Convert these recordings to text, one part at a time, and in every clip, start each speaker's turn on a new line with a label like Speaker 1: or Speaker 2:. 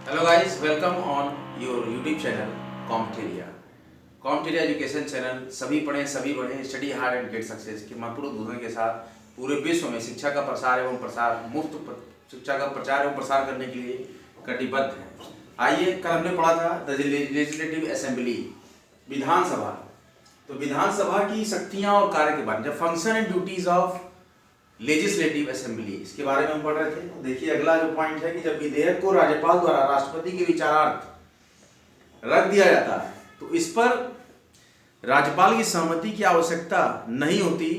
Speaker 1: Hello guys, welcome on your YouTube channel कॉम्टेरिया education channel. सभी पढ़ें सभी बढ़ें, study hard and get success के महत्वपूर्ण उद्बोधन के साथ पूरे विश्व में शिक्षा का प्रसार एवं प्रसार शिक्षा का प्रचार एवं प्रसार करने के लिए कटिबद्ध हैं। आइए, कल हमने पढ़ा था द लेजिस्लेटिव असेंबली, विधानसभा। तो विधानसभा की शक्तियां और कार्य के बारे में, function and duties of legislative assembly, इसके बारे में हम पढ़ रहे थे। तो देखिए, अगला जो पॉइंट है कि जब विधेयक को राज्यपाल द्वारा राष्ट्रपति के विचारार्थ रख दिया जाता है तो इस पर राज्यपाल की सहमति की आवश्यकता नहीं होती,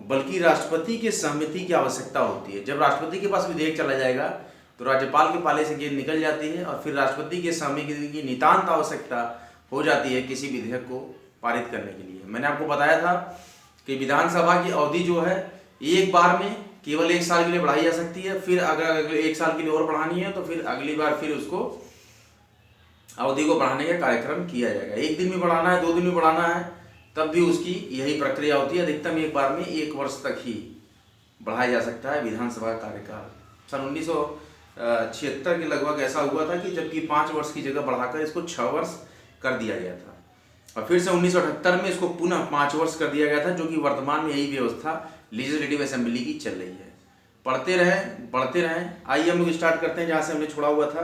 Speaker 1: बल्कि राष्ट्रपति की सहमति की आवश्यकता होती है। जब राष्ट्रपति के पास विधेयक चला जाएगा तो राज्यपाल के पाले से गेंद निकल जाती है और फिर राष्ट्रपति के सहमति की नितांत आवश्यकता हो जाती है किसी विधेयक को पारित करने के लिए। मैंने आपको बताया था कि विधानसभा की अवधि जो है एक बार में केवल 1 साल के लिए बढ़ाई जा सकती है। फिर अगर अगले 1 साल के लिए और बढ़ानी है तो फिर अगली बार फिर उसको अवधि को बढ़ाने का कार्यक्रम किया जाएगा। 1 दिन में बढ़ाना है, 2 दिन में बढ़ाना है, तब भी उसकी यही प्रक्रिया होती है। अधिकतम एक बार में 1 वर्ष तक ही बढ़ाया जा सकता है विधानसभा का कार्यकाल। सन 1976 के लगभग ऐसा हुआ था कि जबकि 5 वर्ष की जगह बढ़ाकर इसको 6 वर्ष कर दिया गया था और फिर से 1978 में इसको पुनः 5 वर्ष कर दिया गया था, जो कि वर्तमान में यही व्यवस्था लेजिस्लेटिव असेंबली की चल रही है। पढ़ते रहें, बढ़ते रहें। आइए हम लोग स्टार्ट करते हैं जहाँ से हमने छोड़ा हुआ था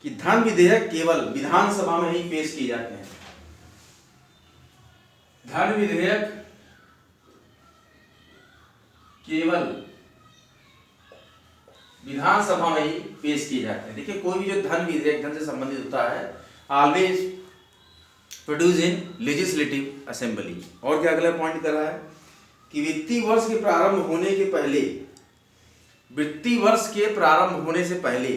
Speaker 1: कि धन विधेयक केवल विधानसभा में ही पेश किए जाते हैं। धन विधेयक केवल विधानसभा में ही पेश किए जाते हैं। देखिए, कोई भी जो धन विधेयक धन से संबंधित होता है always produce in legislative assembly. और क्या अगला पॉइंट कर रहा है कि वित्तीय वर्ष के प्रारंभ होने से पहले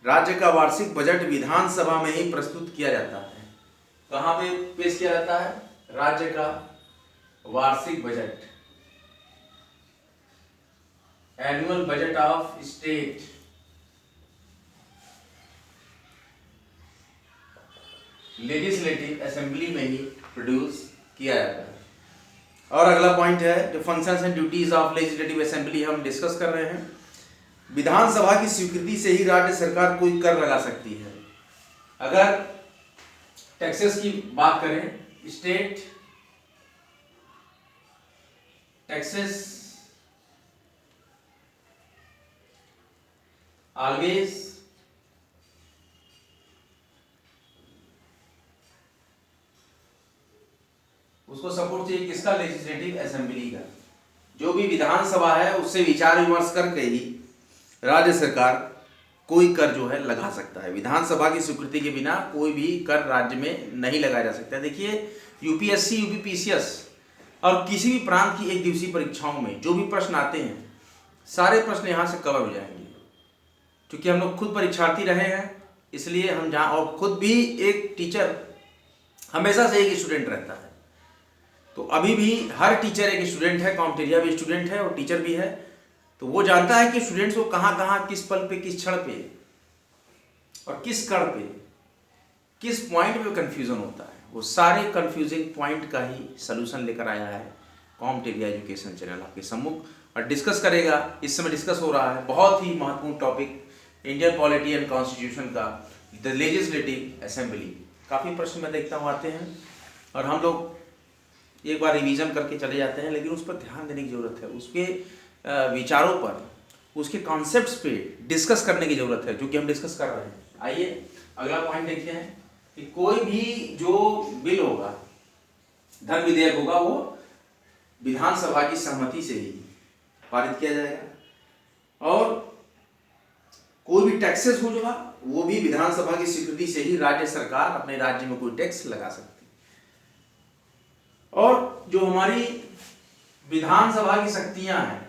Speaker 1: राज्य का वार्षिक बजट विधानसभा में ही प्रस्तुत किया जाता है। कहां पे पेश किया जाता है? राज्य का वार्षिक budget, annual budget of state, legislative assembly में ही प्रोड्यूस किया जाता है। और अगला पॉइंट है जो functions and duties of legislative assembly हम डिस्कस कर रहे हैं। विधानसभा की स्वीकृति से ही राज्य सरकार कोई कर लगा सकती है। अगर टैक्सेस की बात करें, स्टेट टैक्सेस ऑलवेज उसको सपोर्ट चाहिए किसका? लेजिस्लेटिव असेंबली का। जो भी विधानसभा है उससे विचार विमर्श करके ही राज्य सरकार कोई कर जो है लगा सकता है। विधानसभा की स्वीकृति के बिना कोई भी कर राज्य में नहीं लगाया जा सकता। देखिए, यूपीएससी, यूपीपीसीएस और किसी भी प्रांत की 1 दिवसीय परीक्षाओं में जो भी प्रश्न आते हैं, सारे प्रश्न यहाँ से कवर हो जाएंगे। क्योंकि हम लोग खुद परीक्षार्थी रहे हैं, इसलिए हम जहाँ, और खुद भी एक टीचर हमेशा से एक स्टूडेंट रहता है। तो अभी भी हर टीचर एक स्टूडेंट है, कॉम्टेरिया भी स्टूडेंट है और टीचर भी है। तो वो जानता है कि स्टूडेंट्स को कहाँ कहाँ, किस पल पे, किस क्षण पे और किस कण पे, किस पॉइंट पे कंफ्यूजन होता है। वो सारे कंफ्यूजिंग पॉइंट का ही सलूशन लेकर आया है कॉम्टेरिया एजुकेशन चैनल आपके सम्मुख और डिस्कस करेगा। इस समय डिस्कस हो रहा है बहुत ही महत्वपूर्ण topic, Indian polity and constitution का, द लेजिस्लेटिव असेंबली। काफ़ी प्रश्न मैं देखता हूँ आते हैं और हम लोग एक बार रिवीजन करके चले जाते हैं, लेकिन उस पर ध्यान देने की ज़रूरत है। उसके विचारों पर, उसके कॉन्सेप्ट्स पे डिस्कस करने की ज़रूरत है, जो कि हम डिस्कस कर रहे हैं। आइए अगला पॉइंट देखते हैं कि कोई भी जो बिल होगा, धन विधेयक होगा, वो विधानसभा की सहमति से ही पारित किया जाएगा। और कोई भी टैक्सेस होगा वो भी विधानसभा की स्वीकृति से ही राज्य सरकार अपने राज्य में कोई टैक्स लगा सकती है। और जो हमारी विधानसभा की शक्तियां हैं,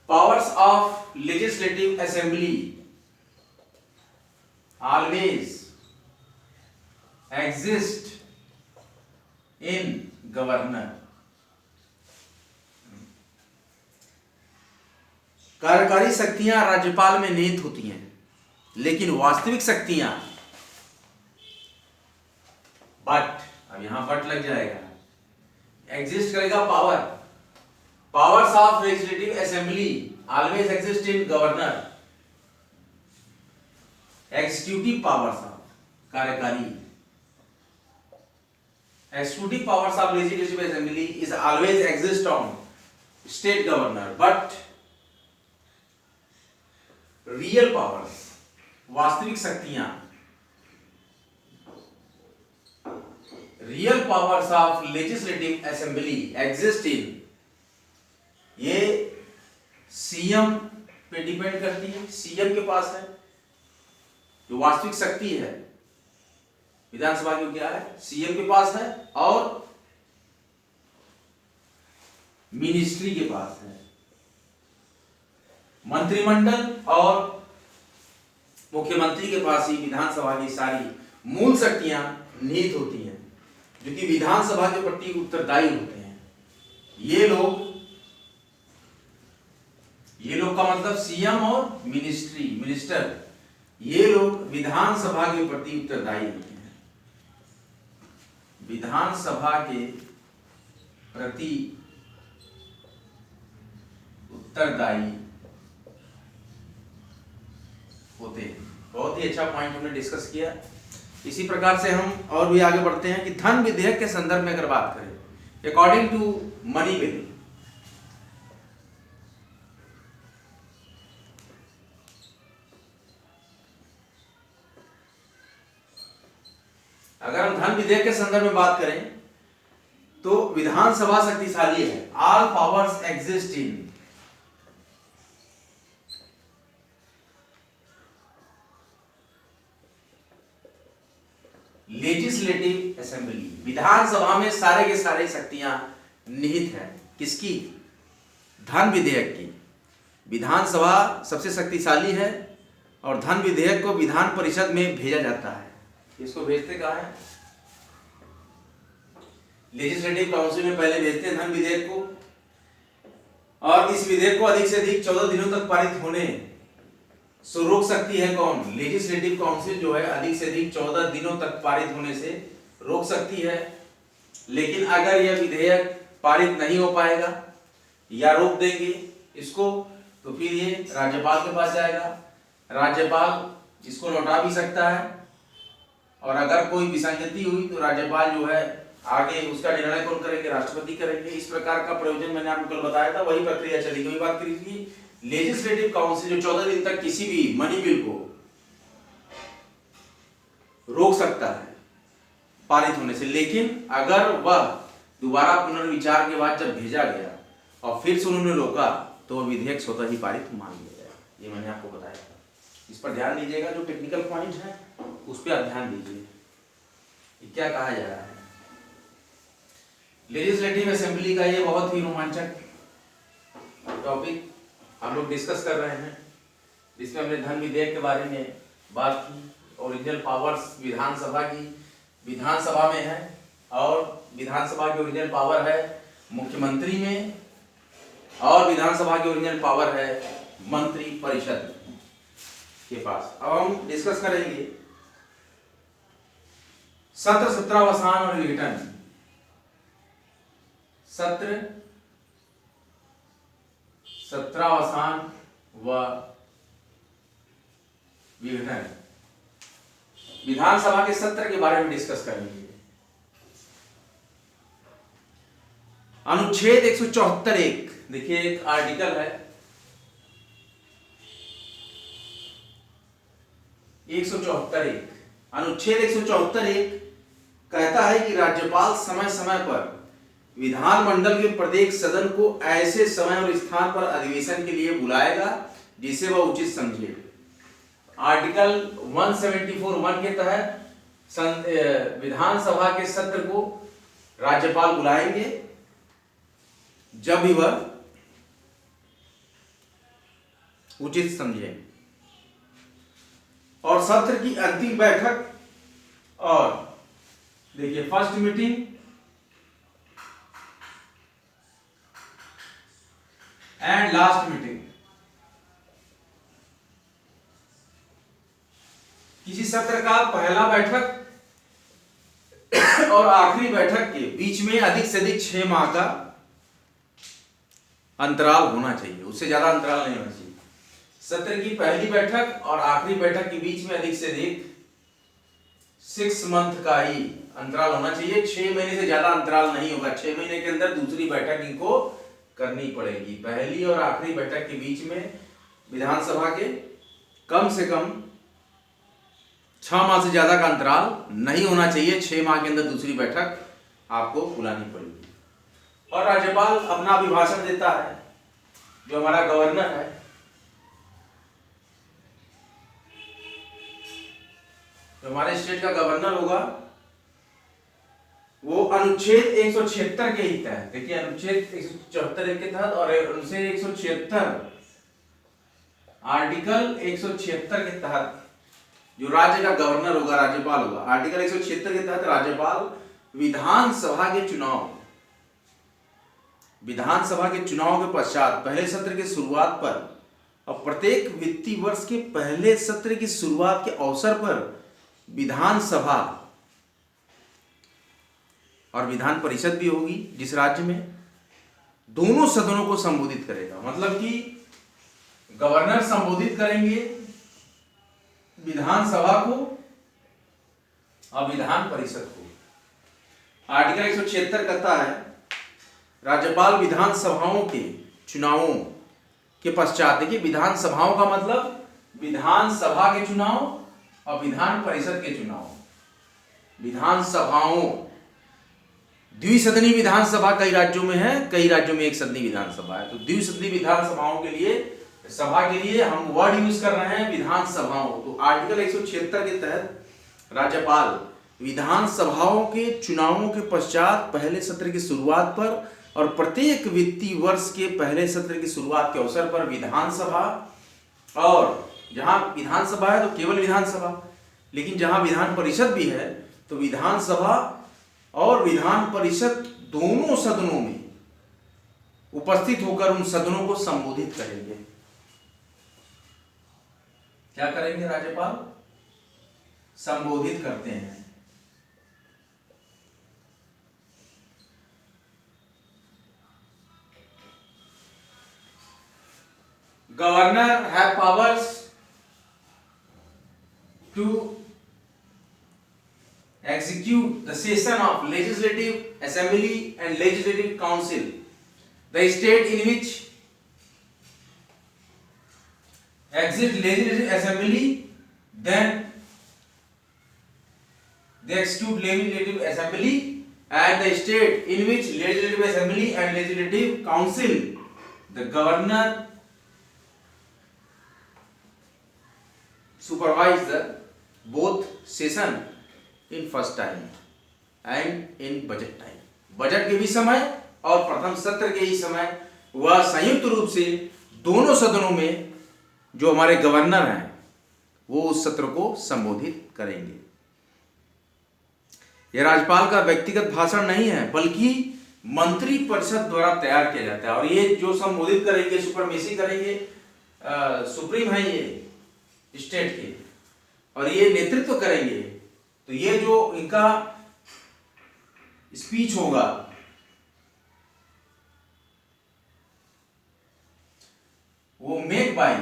Speaker 1: powers of legislative assembly always exist in governor. कार्यकारी शक्तियां राज्यपाल में निहित होती हैं, लेकिन वास्तविक शक्तियां, बट, अब यहां बट लग जाएगा, एग्जिस्ट करेगा powers of legislative assembly always exist in governor, executive powers of कार्यकारी, executive powers of legislative assembly is always exist on state governor, but real powers, वास्तविक शक्तियां, real powers of legislative assembly exist in, ये CM पे depend करती है, CM के पास है जो वास्तविक शक्ति है, विधानसभा की क्या है, सीएम के पास है, और मिनिस्ट्री के पास है, मंत्रिमंडल और मुख्यमंत्री के पास ही विधानसभा की सारी मूल शक्तियां निहित होती हैं, जो कि विधानसभा के प्रति उत्तरदायी होते हैं। ये लोग का मतलब सीएम और मिनिस्टर, ये लोग विधानसभा के प्रति उत्तरदायी होते हैं, विधानसभा के प्रति उत्तरदायी होते हैं। बहुत ही अच्छा पॉइंट हमने डिस्कस किया। इसी प्रकार से हम और भी आगे बढ़ते हैं कि धन विधेयक के संदर्भ में अगर बात करें, अकॉर्डिंग टू मनी बिल, अगर हम धन विधेयक के संदर्भ में बात करें तो विधानसभा शक्तिशाली है, all powers exist in legislative assembly, विधानसभा में सारे के सारे शक्तियां निहित है। किसकी? धन विधेयक की। विधानसभा सबसे शक्तिशाली है और धन विधेयक को विधान परिषद में भेजा जाता है। इसको भेजते कहाँ है? लेजिस्लेटिव काउंसिल में पहले भेजते हैं धन विधेयक को, और इस विधेयक को अधिक से अधिक 14 दिनों तक पारित होने सो रोक सकती है कौन? लेजिस्लेटिव काउंसिल जो है अधिक से अधिक 14 दिनों तक पारित होने से रोक सकती है। लेकिन अगर यह विधेयक पारित नहीं हो पाएगा या रोक देंगे इसको, तो फिर ये राज्यपाल के पास जाएगा, राज्यपाल इसको लौटा भी सकता है, और अगर कोई विसंगति हुई तो राज्यपाल जो है आगे उसका निर्णय कौन करेंगे? राष्ट्रपति करेंगे। इस प्रकार का प्रयोजन मैंने आपको कल बताया था, वही प्रक्रिया चलेगी। वही बात करिए, लेजिस्लेटिव काउंसिल जो 14 दिन तक किसी भी मनी बिल को रोक सकता है पारित होने से, लेकिन अगर वह दोबारा पुनर्विचार के बाद जब भेजा गया और फिर से उन्होंने रोका तो वह विधेयक स्वतः ही पारित मान लिया जाएगा। ये मैंने आपको बताया था, इस पर ध्यान दीजिएगा। जो टेक्निकल पॉइंट है उस पर आप ध्यान दीजिए। क्या कहा जा रहा है? लेजिस्लेटिव असेंबली का ये बहुत ही रोमांचक टॉपिक हम लोग डिस्कस कर रहे हैं, जिसमें हमने धन विधेयक के बारे में बात की। ओरिजिनल पावर्स विधानसभा की, विधानसभा में है, और विधानसभा की ओरिजिनल पावर है मुख्यमंत्री में, और विधानसभा की ओरिजिनल पावर है मंत्री परिषद के पास। अब हम डिस्कस करेंगे सत्र, सत्रावसान और विघटन। सत्र, सत्रावसान व विघटन। विधानसभा के सत्र के बारे में डिस्कस करेंगे। अनुच्छेद 174(1), देखिए एक आर्टिकल है 174(1), अनुच्छेद 174(1) कहता है कि राज्यपाल समय समय पर विधानमंडल के प्रत्येक सदन को ऐसे समय और स्थान पर अधिवेशन के लिए बुलाएगा जिसे वह उचित समझे। आर्टिकल 174(1) के तहत विधानसभा के सत्र को राज्यपाल बुलाएंगे जब भी वह उचित समझे, और सत्र की अंतिम बैठक, और देखिए first meeting and last meeting, किसी सत्र का पहला बैठक और आखिरी बैठक के बीच में अधिक से अधिक 6 माह का अंतराल होना चाहिए, उससे ज्यादा अंतराल नहीं होना चाहिए। सत्र की पहली बैठक और आखिरी बैठक के बीच में अधिक से अधिक 6 मंथ का ही अंतराल होना चाहिए। 6 महीने से ज्यादा अंतराल नहीं होगा। 6 महीने के अंदर दूसरी बैठक इनको करनी पड़ेगी। पहली और आखिरी बैठक के बीच में विधानसभा के कम से कम 6 माह से ज्यादा का अंतराल नहीं होना चाहिए। 6 माह के अंदर दूसरी बैठक आपको बुलानी पड़ेगी। और राज्यपाल अपना अभिभाषण देता है, जो हमारा गवर्नर है, जो हमारे स्टेट का गवर्नर होगा, वो अनुच्छेद 176 के ही तहत, देखिए अनुच्छेद 174 के तहत और अनुच्छेद 176 आर्टिकल 176 के तहत जो राज्य का गवर्नर होगा, राज्यपाल होगा, आर्टिकल 176 के तहत राज्यपाल विधानसभा के चुनाव के पश्चात पहले सत्र के शुरुआत पर और प्रत्येक वित्तीय वर्ष के पहले सत्र की शुरुआत के अवसर पर विधानसभा और विधान परिषद भी होगी जिस राज्य में, दोनों सदनों को संबोधित करेगा। मतलब कि गवर्नर संबोधित करेंगे विधानसभा को और विधान परिषद को। आर्टिकल 176 कहता है राज्यपाल विधानसभाओं के चुनावों के पश्चात, देखिए विधानसभाओं का मतलब विधानसभा के चुनाव और विधान परिषद के चुनाव। विधानसभाओं, द्विसदनी विधानसभा कई राज्यों में है, कई राज्यों में एक सदनी विधानसभा है। तो द्विसदनी विधानसभाओं के लिए, सभा के लिए हम वर्ड यूज कर रहे हैं विधानसभाओं। तो आर्टिकल 176 के तहत राज्यपाल विधानसभाओं के चुनावों के पश्चात पहले सत्र की शुरुआत पर और प्रत्येक वित्तीय वर्ष के पहले सत्र की शुरुआत के अवसर पर विधानसभा, और जहां विधानसभा है तो केवल विधानसभा, लेकिन जहां विधान परिषद भी है तो विधानसभा और विधान परिषद दोनों सदनों में उपस्थित होकर उन सदनों को संबोधित करेंगे। क्या करेंगे? राज्यपाल संबोधित करते हैं। Governor have powers to execute the session of Legislative Assembly and Legislative Council. The state in which exit Legislative Assembly, then they execute Legislative Assembly, and the state in which Legislative Assembly and Legislative Council, the Governor supervise the both session in first time and in budget time. Budget के भी समय और प्रथम सत्र के ही समय वह संयुक्त रूप से दोनों सदनों में जो हमारे गवर्नर हैं वो उस सत्र को संबोधित करेंगे। यह राज्यपाल का व्यक्तिगत भाषण नहीं है, बल्कि मंत्री परिषद द्वारा तैयार किया जाता है। और ये जो संबोधित करेंगे, सुपरमेसी करेंगे, सुप्रीम है ये स्टेट के, और ये नेतृत्व करेंगे। तो ये जो इनका स्पीच होगा वो made by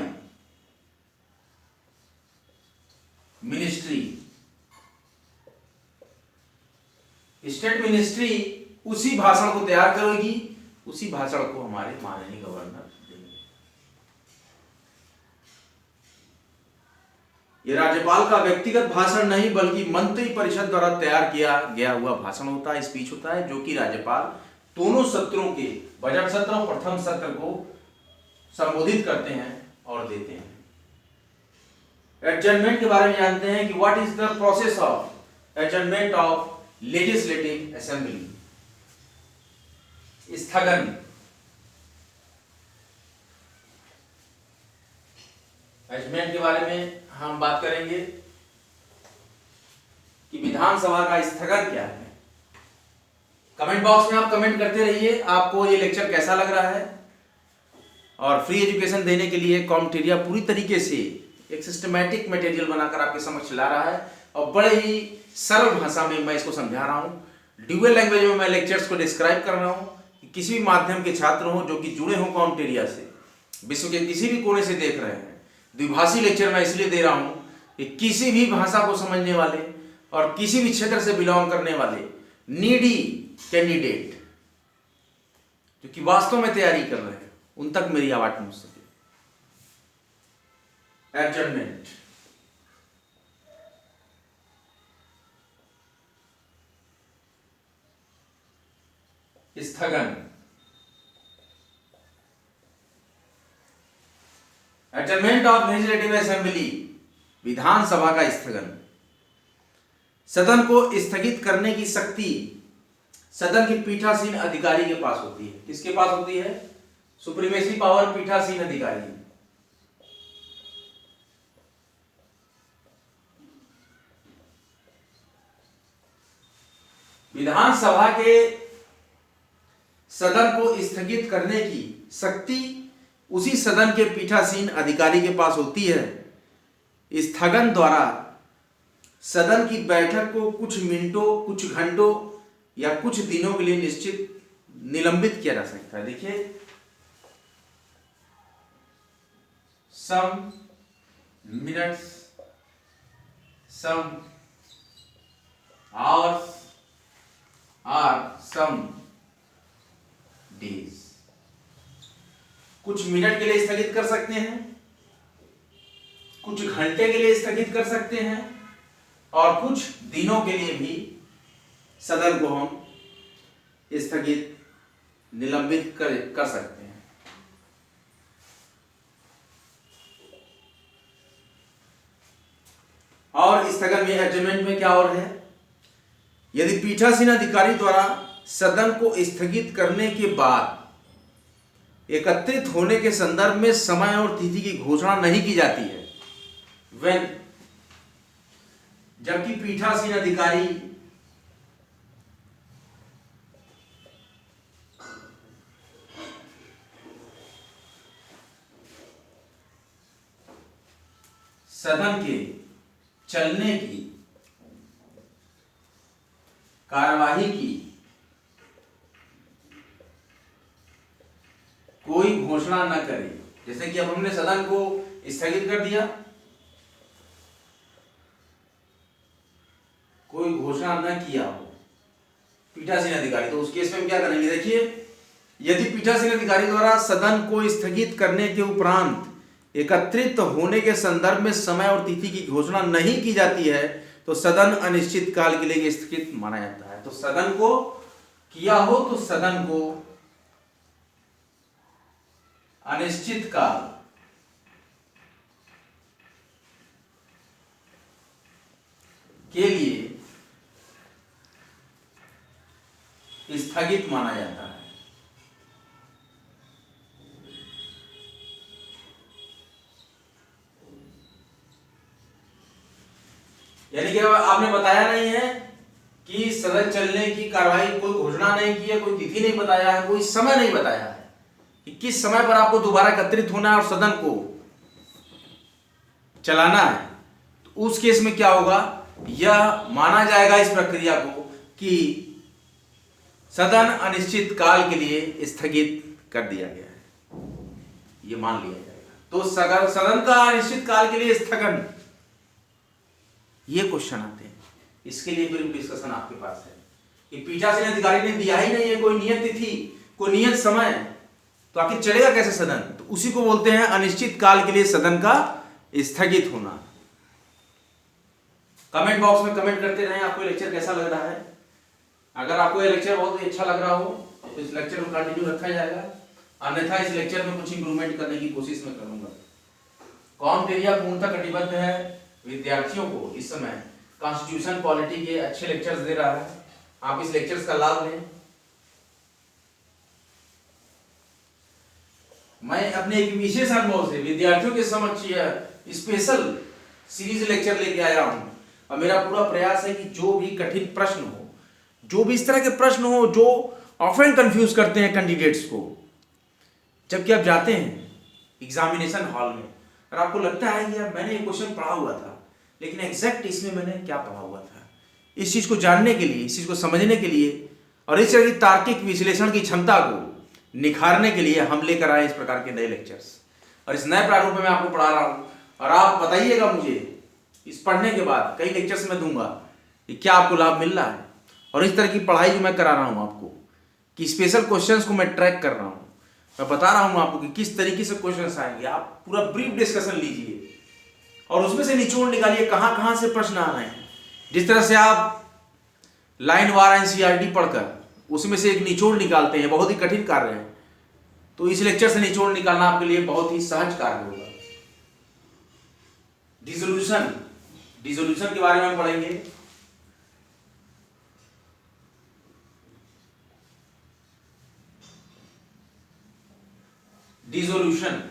Speaker 1: ministry, state ministry उसी भाषण को तैयार करेगी, उसी भाषण को हमारे माननीय गवर्नर देंगे। ये राज्यपाल का व्यक्तिगत भाषण नहीं, बल्कि मंत्री परिषद द्वारा तैयार किया गया हुआ भाषण होता है, स्पीच होता है, जो कि राज्यपाल दोनों सत्रों के, बजट सत्र और प्रथम सत्र को संबोधित करते हैं और देते हैं। एडजर्नमेंट के बारे में जानते हैं कि what is the process of adjournment of legislative assembly, स्थगन। एडजर्नमेंट के बारे में हम बात करेंगे कि विधानसभा का स्थगन क्या है। कमेंट बॉक्स में आप कमेंट करते रहिए आपको ये लेक्चर कैसा लग रहा है। और फ्री एजुकेशन देने के लिए कॉम्टेरिया पूरी तरीके से एक सिस्टमैटिक मटेरियल बनाकर आपके समक्ष ला रहा है और बड़े ही सरल भाषा में मैं इसको समझा रहा हूँ। ड्यूअल लैंग्वेज में मैं लेक्चर्स को डिस्क्राइब कर रहा हूँ कि किसी भी माध्यम के छात्र हों जो कि जुड़े हों कॉम्ट एरिया से, विश्व के किसी भी कोने से देख रहे हैं, द्विभाषी लेक्चर मैं इसलिए दे रहा हूँ कि किसी भी भाषा को समझने वाले और किसी भी क्षेत्र से बिलोंग करने वाले नीडी कैंडिडेट जो कि वास्तव में तैयारी कर रहे हैं, उन तक मेरी आवाज पहुंच सके। एडजर्नमेंट, स्थगन, एडजर्नमेंट ऑफ लेजिस्लेटिव असेंबली, विधानसभा का स्थगन। सदन को स्थगित करने की शक्ति सदन की पीठासीन अधिकारी के पास होती है। किसके पास होती है? सुप्रीमेसी पावर पीठासीन अधिकारी। विधानसभा के सदन को स्थगित करने की शक्ति उसी सदन के पीठासीन अधिकारी के पास होती है। स्थगन द्वारा सदन की बैठक को कुछ मिनटों, कुछ घंटों या कुछ दिनों के लिए निश्चित निलंबित किया जा सकता है। देखिए, सम मिनट्स, सम आवर्स और सम डेज। कुछ मिनट के लिए स्थगित कर सकते हैं, कुछ घंटे के लिए स्थगित कर सकते हैं और कुछ दिनों के लिए भी सदन को हम स्थगित, निलंबित कर सकते हैं। और स्थगन में, एडजर्नमेंट में क्या और है? यदि पीठासीन अधिकारी द्वारा सदन को स्थगित करने के बाद एकत्रित होने के संदर्भ में समय और तिथि की घोषणा नहीं की जाती है, when, जबकि पीठासीन अधिकारी सदन के चलने की, कार्यवाही की कोई घोषणा न करे। जैसे कि अब हमने सदन को स्थगित कर दिया, कोई घोषणा न किया हो पीठासीन अधिकारी, तो उस केस में हम क्या करेंगे? देखिए, यदि पीठासीन अधिकारी द्वारा सदन को स्थगित करने के उपरांत एकत्रित होने के संदर्भ में समय और तिथि की घोषणा नहीं की जाती है तो सदन अनिश्चित काल के लिए स्थगित माना जाता है। तो सदन को किया हो तो सदन को अनिश्चित काल के लिए स्थगित माना जाता है। यानी कि आपने बताया नहीं है कि सदन चलने की कार्रवाई, कोई घोषणा नहीं की है, कोई तिथि नहीं बताया है, कोई समय नहीं बताया है कि किस समय पर आपको दोबारा एकत्रित होना है और सदन को चलाना है। तो उस केस में क्या होगा? यह माना जाएगा इस प्रक्रिया को कि सदन अनिश्चित काल के लिए स्थगित कर दिया गया है, यह मान लिया जाएगा। तो सदन का अनिश्चित काल के लिए स्थगन, ये क्वेश्चन आते हैं। इसके लिए फिर डिस्कशन आपके पास है कि पीठासीन अधिकारी ने दिया ही नहीं है कोई नियत तिथि, कोई नियत समय, तो आखिर चलेगा कैसे सदन? तो उसी को बोलते हैं अनिश्चित काल के लिए सदन का स्थगित होना। कमेंट बॉक्स में कमेंट करते रहें आपको ये लेक्चर कैसा लग रहा है। अगर आपको ये लेक्चर बहुत ही अच्छा लग रहा हो तो इस लेक्चर को कंटिन्यू रखा जाएगा, अन्यथा इस लेक्चर में कुछ इंप्रूवमेंट करने की कोशिश मैं करूंगा। कॉम्ट एरिया पूर्णतः कटिबद्ध है विद्यार्थियों को इस समय कॉन्स्टिट्यूशन पॉलिटी के अच्छे लेक्चर्स दे रहा है। आप इस लेक्चर्स का लाभ लें। मैं अपने एक विशेष अनुभव से विद्यार्थियों के समक्ष यह स्पेशल सीरीज लेक्चर लेके आया हूं और मेरा पूरा प्रयास है कि जो भी कठिन प्रश्न हो, जो भी इस तरह के प्रश्न हो जो ऑफन कंफ्यूज करते हैं कैंडिडेट्स को, जबकि आप जाते हैं एग्जामिनेशन हॉल में और आपको लगता है कि यार मैंने ये क्वेश्चन पढ़ा हुआ था लेकिन एग्जैक्ट इसमें मैंने क्या पढ़ा हुआ था, इस चीज को जानने के लिए, इस चीज को समझने के लिए और इस तरह की तार्किक विश्लेषण की क्षमता को निखारने के लिए हम लेकर आए इस प्रकार के नए लेक्चर्स, और इस नए प्रारूप में मैं आपको पढ़ा रहा हूँ। और आप बताइएगा मुझे इस पढ़ने के बाद, कई लेक्चर्स में दूंगा, कि क्या आपको लाभ मिल रहा है। और इस तरह की पढ़ाई जो मैं करा रहा हूँ आपको, कि स्पेशल क्वेश्चंस को मैं ट्रैक कर रहा हूँ, मैं बता रहा हूँ आपको कि किस तरीके से क्वेश्चंस आएंगे। आप पूरा ब्रीफ डिस्कशन लीजिए और उसमें से निचोड़ निकालिए कहाँ कहाँ से प्रश्न आ रहे हैं। जिस तरह से आप लाइन वार एनसीईआरटी पढ़कर उसमें से एक निचोड़ निकालते हैं, बहुत ही कठिन कार्य है, तो इस लेक्चर से निचोड़ निकालना आपके लिए बहुत ही सहज कार्य होगा। डिसोल्यूशन के बारे में हम पढ़ेंगे। डिसोल्यूशन,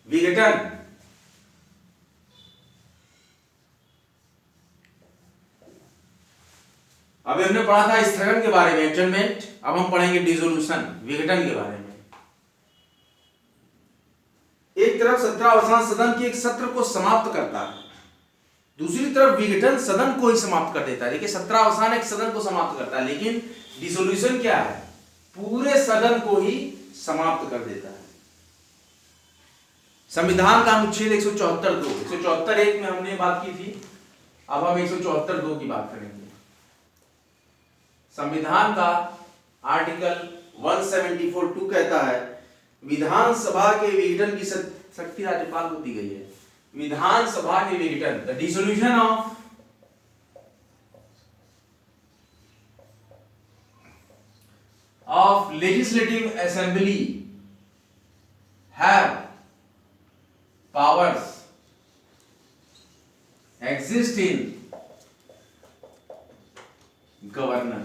Speaker 1: विघटन, अभी हमने पढ़ा था स्थगन के बारे में, एडजर्नमेंट। अब हम पढ़ेंगे डिसोल्यूशन, विघटन के बारे में। एक तरफ सत्रावसान सदन के एक सत्र को समाप्त करता है, दूसरी तरफ विघटन सदन को ही समाप्त कर देता है। देखिए, सत्रावसान एक सदन को समाप्त करता है, लेकिन डिसोल्यूशन क्या है, पूरे सदन को ही समाप्त कर देता है। संविधान का अनुच्छेद 174(2), 174(1) में हमने बात की थी, अब हम 174(2) की बात करेंगे। संविधान का आर्टिकल 174(2) कहता है, विधानसभा के विघटन की शक्ति राज्यपाल को दी गई है। विधानसभा के विघटन, the dissolution of legislative assembly have powers exist in governor।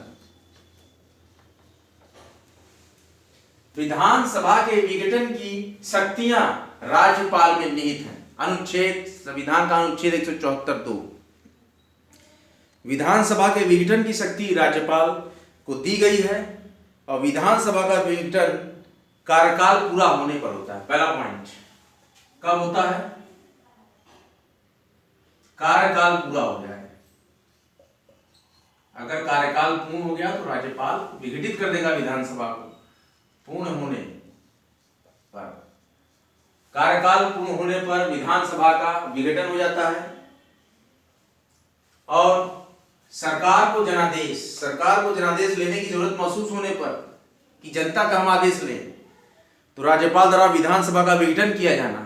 Speaker 1: विधानसभा के विघटन की शक्तियां राज्यपाल में निहित हैं। अनुच्छेद, संविधान का अनुच्छेद 174(2), विधानसभा के विघटन की शक्ति राज्यपाल को दी गई है, और विधानसभा का विघटन कार्यकाल पूरा होने पर होता है। पहला पॉइंट, कब होता है, कार्यकाल पूरा हो जाए। अगर कार्यकाल पूर्ण हो गया तो राज्यपाल विघटित कर देगा विधानसभा को पूर्ण होने पर। कार्यकाल पूर्ण होने पर विधानसभा का विघटन हो जाता है, और सरकार को जनादेश लेने की जरूरत महसूस होने पर, कि जनता का हम आदेश लें, तो राज्यपाल द्वारा विधानसभा का विघटन किया जाना।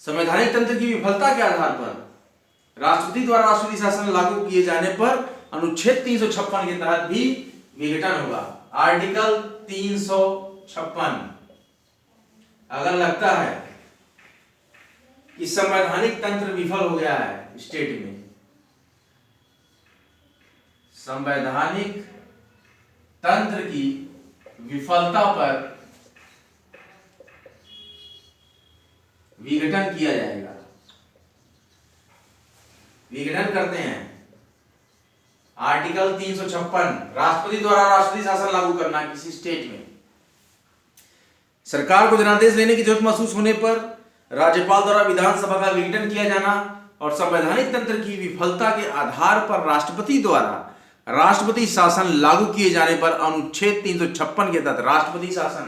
Speaker 1: संवैधानिक तंत्र की विफलता के आधार पर राष्ट्रपति द्वारा राष्ट्रपति शासन लागू किए जाने पर अनुच्छेद 356 के तहत भी विघटन होगा। आर्टिकल 356। अगर लगता है कि संवैधानिक तंत्र विफल हो गया है स्टेट में, संवैधानिक तंत्र की विफलता पर विघटन किया जाएगा। विघटन करते हैं, आर्टिकल 356, राष्ट्रपति द्वारा राष्ट्रपति शासन लागू करना किसी स्टेट में। सरकार को जनादेश लेने की जरूरत महसूस होने पर राज्यपाल द्वारा विधानसभा का विघटन किया जाना, और संवैधानिक तंत्र की विफलता के आधार पर राष्ट्रपति द्वारा राष्ट्रपति शासन लागू किए जाने पर अनुच्छेद 356 के तहत राष्ट्रपति शासन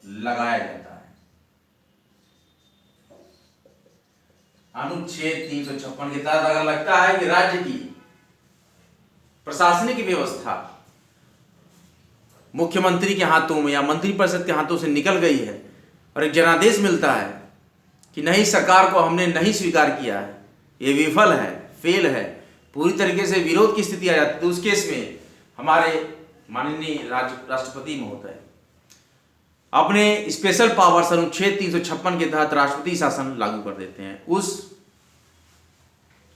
Speaker 1: लगाया जाता है। अनुच्छेद 356 के तहत अगर लगता है कि राज्य की प्रशासनिक व्यवस्था मुख्यमंत्री के हाथों में या मंत्रिपरिषद के हाथों से निकल गई है, और एक जनादेश मिलता है कि नहीं, सरकार को हमने नहीं स्वीकार किया है, ये विफल है, फेल है, पूरी तरीके से विरोध की स्थिति आ जाती है, तो उस केस में हमारे माननीय राष्ट्रपति महोदय अपने स्पेशल पावर्स अनुच्छेद 356 के तहत राष्ट्रपति शासन लागू कर देते हैं उस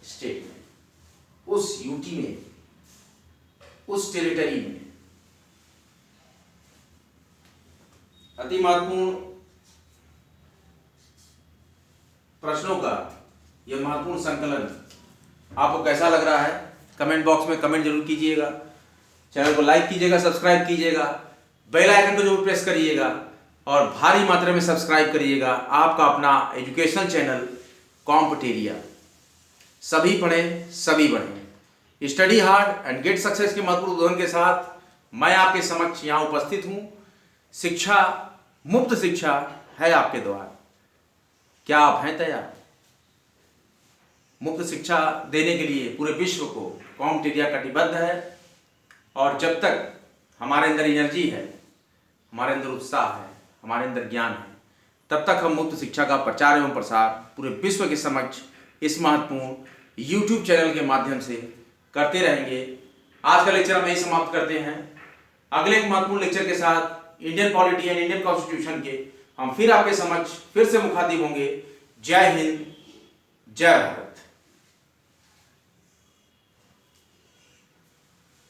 Speaker 1: स्टेट में, उस यूटी में, उस टेरिटरी में। अति महत्वपूर्ण प्रश्नों का यह महत्वपूर्ण संकलन आपको कैसा लग रहा है, कमेंट बॉक्स में कमेंट जरूर कीजिएगा। चैनल को लाइक कीजिएगा, सब्सक्राइब कीजिएगा, बेल आइकन को जरूर प्रेस करिएगा और भारी मात्रा में सब्सक्राइब करिएगा आपका अपना एजुकेशनल चैनल कॉम्पिटेरिया। सभी पढ़ें, सभी बढ़ें। Study hard and get success के महत्वपूर्ण उदाहरण के साथ मैं आपके समक्ष यहाँ उपस्थित हूँ। शिक्षा, मुफ्त शिक्षा है आपके द्वार। क्या आप हैं तैयार? मुफ्त शिक्षा देने के लिए पूरे विश्व को कॉम्पिटेरिया कटिबद्ध है, और जब तक हमारे अंदर एनर्जी है, हमारे अंदर उत्साह है, हमारे अंदर ज्ञान है, तब तक हम मुफ्त शिक्षा का प्रचार एवं प्रसार पूरे विश्व के समक्ष इस महत्वपूर्ण YouTube चैनल के माध्यम से करते रहेंगे। आज का लेक्चर हम यही समाप्त करते हैं। अगले एक महत्वपूर्ण लेक्चर के साथ Indian polity and Indian constitution के हम फिर आपके समक्ष फिर से मुखातिब होंगे। जय हिंद, जय भारत।